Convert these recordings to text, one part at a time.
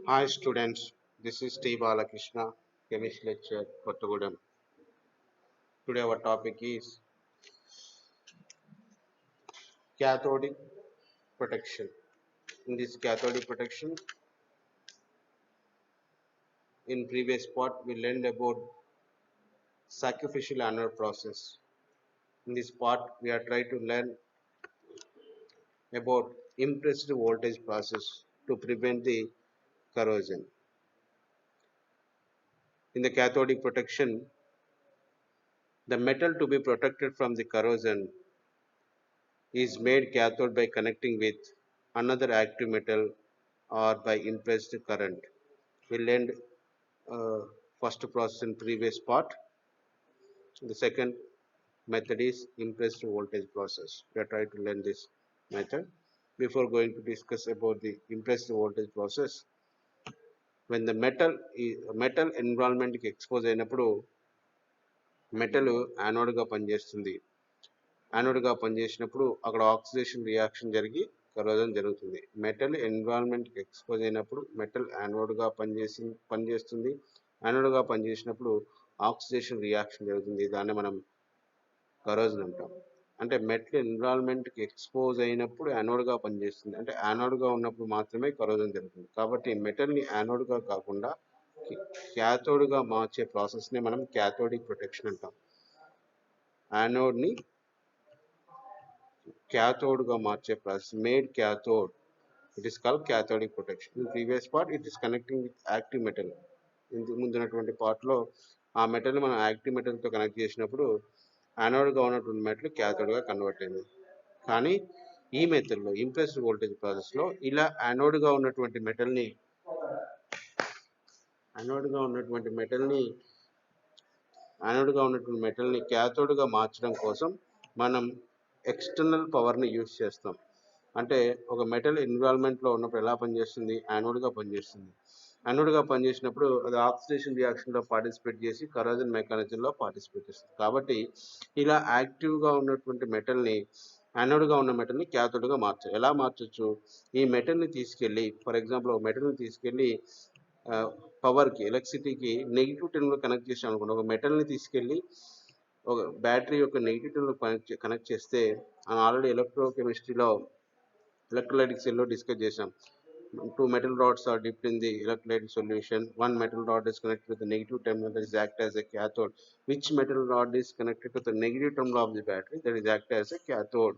Hi students, this is T. Balakrishna, chemistry lecturer, Kottagudem. Today our topic is cathodic protection. In this cathodic protection, in previous part we learned about sacrificial anode process. In this part we are trying to learn about impressed voltage process to prevent the corrosion. In the cathodic protection, the metal to be protected from the corrosion is made cathode by connecting with another active metal or by impressed current. We learned uh, first process in previous part. The second method is impressed voltage process. We are trying to learn this method. Before going to discuss about the impressed voltage process, when the metal environment కి expose అయినప్పుడు metal యానోడ్గా పనిచేస్తుంది. యానోడ్గా పనిచేసినప్పుడు అక్కడ oxidation reaction జరిగి corrosion జరుగుతుంది. Metal ఎన్విరాన్మెంట్కి expose అయినప్పుడు metal యానోడ్గా పనిచేస్తుంది. యానోడ్గా పనిచేసినప్పుడు ఆక్సిడేషన్ రియాక్షన్ జరుగుతుంది. దాన్ని మనం కరోజన్ అంటాం. అంటే మెటల్ ఎన్విరాన్మెంట్కి ఎక్స్పోజ్ అయినప్పుడు యానోడ్గా పనిచేస్తుంది. అంటే యానోడ్గా ఉన్నప్పుడు మాత్రమే కరోజన్ జరుగుతుంది. కాబట్టి మెటల్ని యానోడ్గా కాకుండా క్యాథోడ్గా మార్చే ప్రాసెస్ని మనం క్యాథోడిక్ ప్రొటెక్షన్ అంటాం. యానోడ్ని cathode ga marche process made cathode. It is called cathodic protection. In previous part it is connecting with active metal. ఇంతకు ముందున్నటువంటి పార్ట్లో ఆ మెటల్ని మనం యాక్టివ్ మెటల్తో కనెక్ట్ చేసినప్పుడు యానోడ్గా ఉన్నటువంటి మెటల్ క్యాథోడ్గా కన్వర్ట్ అయింది. కానీ ఈ మెథడ్లో ఇంప్రెస్డ్ వోల్టేజ్ ప్రాసెస్లో ఇలా యానోడ్గా ఉన్నటువంటి మెటల్ని క్యాథోడ్గా మార్చడం కోసం మనం ఎక్స్టర్నల్ పవర్ని యూజ్ చేస్తాం. అంటే ఒక మెటల్ ఎన్విరాన్మెంట్లో ఉన్నప్పుడు ఎలా పనిచేస్తుంది? యానోడ్గా పనిచేస్తుంది. యానోడ్గా పనిచేసినప్పుడు అది ఆక్సిడేషన్ రియాక్షన్లో పార్టిసిపేట్ చేసి కరోజన్ మెకానిజంలో పార్టిసిపేట్ చేస్తుంది. కాబట్టి ఇలా యాక్టివ్గా ఉన్నటువంటి మెటల్ని యానోడ్గా ఉన్న మెటల్ని క్యాథోడ్గా మార్చాలి. ఎలా మార్చొచ్చు? ఈ మెటల్ని తీసుకెళ్ళి, ఫర్ ఎగ్జాంపుల్ ఒక మెటల్ని తీసుకెళ్ళి పవర్కి, ఎలక్ట్రిసిటీకి నెగిటివ్ టెర్మినల్ కనెక్ట్ చేసాం అనుకోండి. ఒక మెటల్ని తీసుకెళ్ళి ఒక బ్యాటరీ యొక్క నెగిటివ్ టెర్మినల్ కనెక్ట్ చేస్తే మనం already ఎలక్ట్రోకెమిస్ట్రీలో electrolytic cell lo discuss chesam. Two metal rods are dipped in the electrolytic solution. One metal rod is connected with the negative terminal, that is act as a cathode. Which metal rod is connected to the negative terminal of the battery, that is act as a cathode.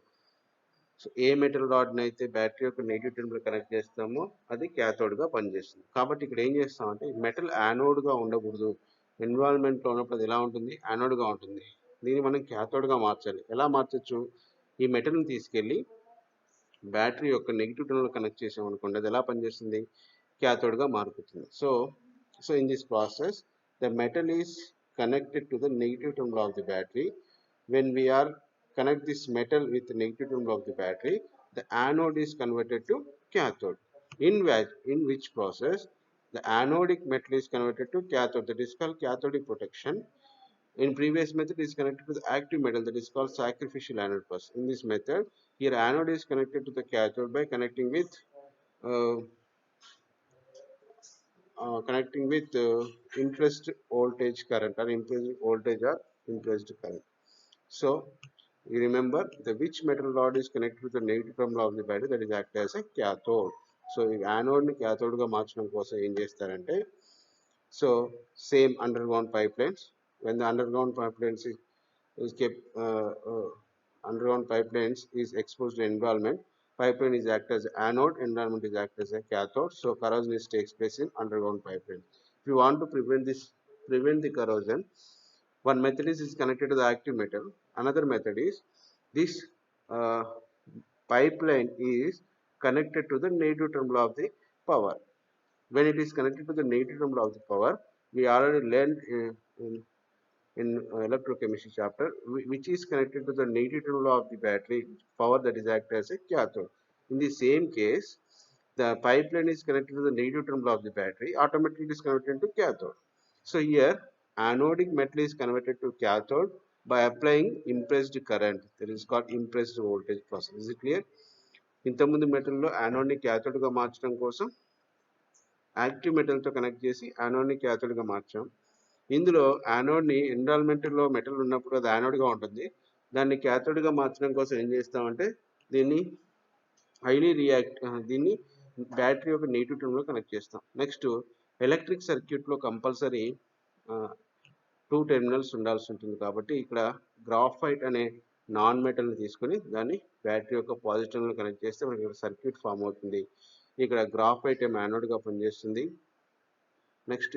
So a metal రాడ్ని అయితే battery యొక్క negative terminal connect చేస్తామో అది క్యాథోడ్గా పనిచేస్తుంది. కాబట్టి ఇక్కడ ఏం చేస్తామంటే మెటల్ యానోడ్గా ఉండకూడదు. ఎన్విరాన్మెంట్లో ఉన్నప్పుడు అది ఎలా ఉంటుంది? యానోడ్గా ఉంటుంది. దీన్ని మనం క్యాథోడ్గా మార్చాలి. ఎలా మార్చచ్చు? ఈ మెటల్ని తీసుకెళ్ళి బ్యాటరీ యొక్క నెగిటివ్ టెర్మినల్ కనెక్ట్ చేసామనుకోండి, అది ఎలా పనిచేస్తుంది? క్యాథోడ్గా మారిపోతుంది. So in this process the metal is connected to the negative terminal of the battery. When we are connect this metal with the negative terminal of the battery, the anode is converted to cathode. In which process the anodic metal is converted to cathode, that is called cathodic protection. In previous method is connected to the active metal, that is called sacrificial anode process. In this method, here anode is connected to the cathode by connecting with uh, impressed voltage current or impressed voltage or impressed current. So you remember the which metal rod is connected to the negative terminal of the battery, that is act as a cathode. So ఈ anode ని cathode గా మార్చడం కోసం ఏం చేస్తారంటే, so same underground pipelines, when the underground pipelines is kept underground pipelines is exposed to environment, pipeline is act as anode, environment is act as a cathode. So corrosion is takes place in underground pipeline. If you want to prevent the corrosion, one method is connected to the active metal. Another method is this uh, pipeline is connected to the negative terminal of the power. When it is connected to the negative terminal of the power, we already learned in electrochemistry chapter, which is connected to the negative terminal of the battery power, that is act as a cathode. In the same case, the pipeline is connected to the negative terminal of the battery, automatically it is converted into cathode. So here anodic metal is converted to cathode by applying impressed current, that is called impressed voltage process. Is it clear? ఇంతకుముందు మెటల్లో యానోడ్ని క్యాథోడ్గా మార్చడం కోసం active మెటల్తో connect చేసి యానోడ్ని క్యాథోడ్గా మార్చాం. ఇందులో యానోడ్ని ఎన్విరాన్మెంట్లో metal ఉన్నప్పుడు అది యానోడ్గా ఉంటుంది. దాన్ని క్యాథోడ్గా మార్చడం కోసం ఏం చేస్తామంటే దీన్ని దీన్ని బ్యాటరీ యొక్క నెగిటివ్ టర్మ్లో కనెక్ట్ చేస్తాం. నెక్స్ట్ ఎలక్ట్రిక్ సర్క్యూట్లో కంపల్సరీ 2 టెర్మినల్స్ ఉండాల్సి ఉంటుంది కాబట్టి ఇక్కడ గ్రాఫైట్ అనే నాన్ మెటల్ని తీసుకొని దాన్ని బ్యాటరీ యొక్క పాజిటివ్ టర్మినల్ కనెక్ట్ చేస్తే మనకి ఇక్కడ సర్క్యూట్ ఫామ్ అవుతుంది. ఇక్కడ గ్రాఫైట్ ఏమో యానోడ్గా పనిచేస్తుంది. Next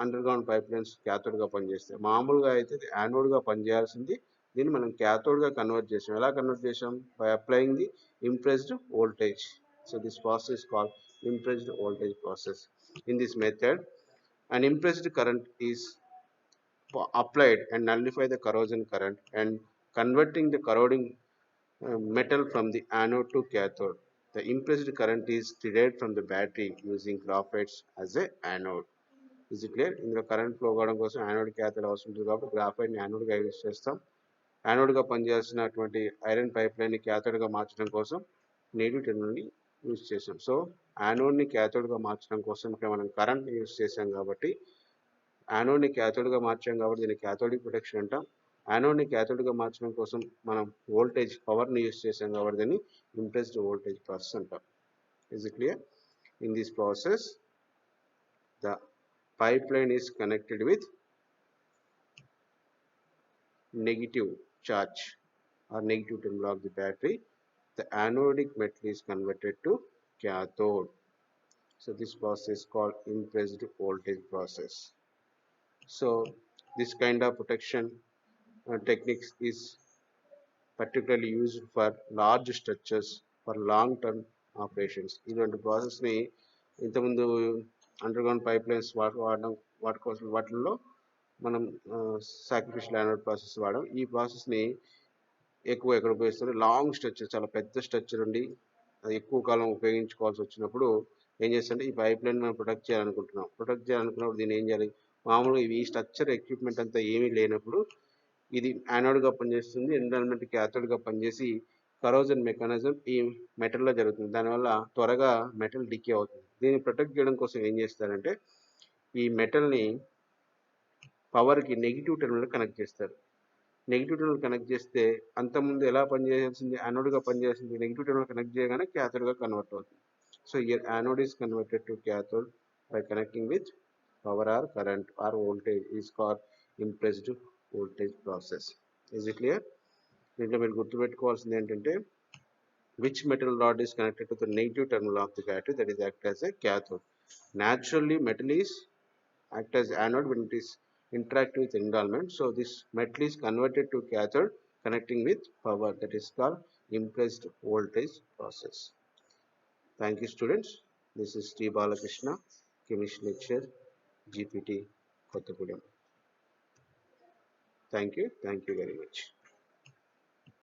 underground pipelines క్యాథోడ్గా పనిచేస్తాయి. మామూలుగా అయితే యానోడ్గా పనిచేయాల్సింది దీన్ని మనం క్యాథోడ్గా కన్వర్ట్ చేసాం. ఎలా కన్వర్ట్ చేసాం? By applying the impressed voltage. So this process is called impressed voltage process. In this method, an impressed current is applied and nullify the corrosion current and converting the corroding metal from the anode to cathode. The impressed current is derived from the battery using graphites as a anode. Is it clear? ఇందులో current flow కావడం కోసం anode cathode అవసరం ఉంటుంది కాబట్టి గ్రాఫైట్ని యానోడ్గా use చేస్తాం. యానోడ్గా పనిచేస్తున్నటువంటి iron pipe లైన్ని క్యాథోడ్గా మార్చడం కోసం నెగిటివ్ టెర్మినల్ని యూజ్ చేసాం. సో యానోడ్ని క్యాథోడ్గా మార్చడం కోసం ఇక్కడ మనం కరెంట్ని యూజ్ చేసాం కాబట్టి యానోడ్ని క్యాథోడ్గా మార్చాం కాబట్టి దీన్ని క్యాథోడిక్ ప్రొటెక్షన్ అంటాం. యానోడ్ని క్యాథోడ్గా మార్చడం కోసం మనం వోల్టేజ్ పవర్ని యూజ్ చేసాం కాబట్టి దీన్ని ఇంప్రెస్డ్ వోల్టేజ్ ప్రాసెస్ అంటాం. Is it clear? In this process the pipeline is connected with negative charge or negative terminal of the battery. The anodic metal is converted to cathode. So this process is called impressed voltage process. So this kind of protection techniques is particularly used for large structures for long term operations. ఇటువంటి ప్రాసెస్ని ఇంతకుముందు under ground pipe lines వాడడం వాటిల్లో మనం sacrificial anode process వాడడం. ఈ ప్రాసెస్ని ఎక్కువ ఎక్కడ ఉపయోగిస్తారు? లాంగ్ స్ట్రక్చర్, చాలా పెద్ద స్ట్రక్చర్ ఉండి అది ఎక్కువ కాలం ఉపయోగించుకోవాల్సి వచ్చినప్పుడు ఏం చేస్తారంటే ఈ పైప్ లైన్ మనం ప్రొటెక్ట్ చేయాలనుకున్నప్పుడు దీన్ని ఏం చేయాలి? మామూలుగా ఈ స్ట్రక్చర్ ఎక్విప్మెంట్ అంతా ఏమీ లేనప్పుడు ఇది యానోడ్గా పనిచేస్తుంది, ఎన్విరాన్మెంట్ క్యాథోడ్గా పనిచేసి కరోజన్ మెకానిజం ఈ మెటల్లో జరుగుతుంది. దానివల్ల త్వరగా మెటల్ డికే అవుతుంది. దీన్ని ప్రొటెక్ట్ చేయడం కోసం ఏం చేస్తారంటే ఈ మెటల్ని పవర్కి నెగిటివ్ టెర్మినల్ కనెక్ట్ చేస్తారు. నెగిటివ్ టెర్మినల్ కనెక్ట్ చేస్తే అంతకుముందు ఎలా పనిచేయాల్సింది? యానోడ్గా పనిచేయాల్సింది. నెగిటివ్ టెర్మినల్ కనెక్ట్ చేయగానే క్యాథోడ్గా కన్వర్ట్ అవుతుంది. So here anode is converted to cathode by connecting with power or current or voltage is called impressed voltage process. Is it clear? దీంట్లో మీరు గుర్తుపెట్టుకోవాల్సింది ఏంటంటే which metal rod is connected to the negative terminal of the battery, that is act as a cathode. Naturally metal is act as anode when it is interact with environment. So this metal is converted to cathode connecting with power, that is called impressed voltage process. Thank you students. This is Sri Balakrishna, chemistry lecturer, GPT Kottagudem. Thank you very much.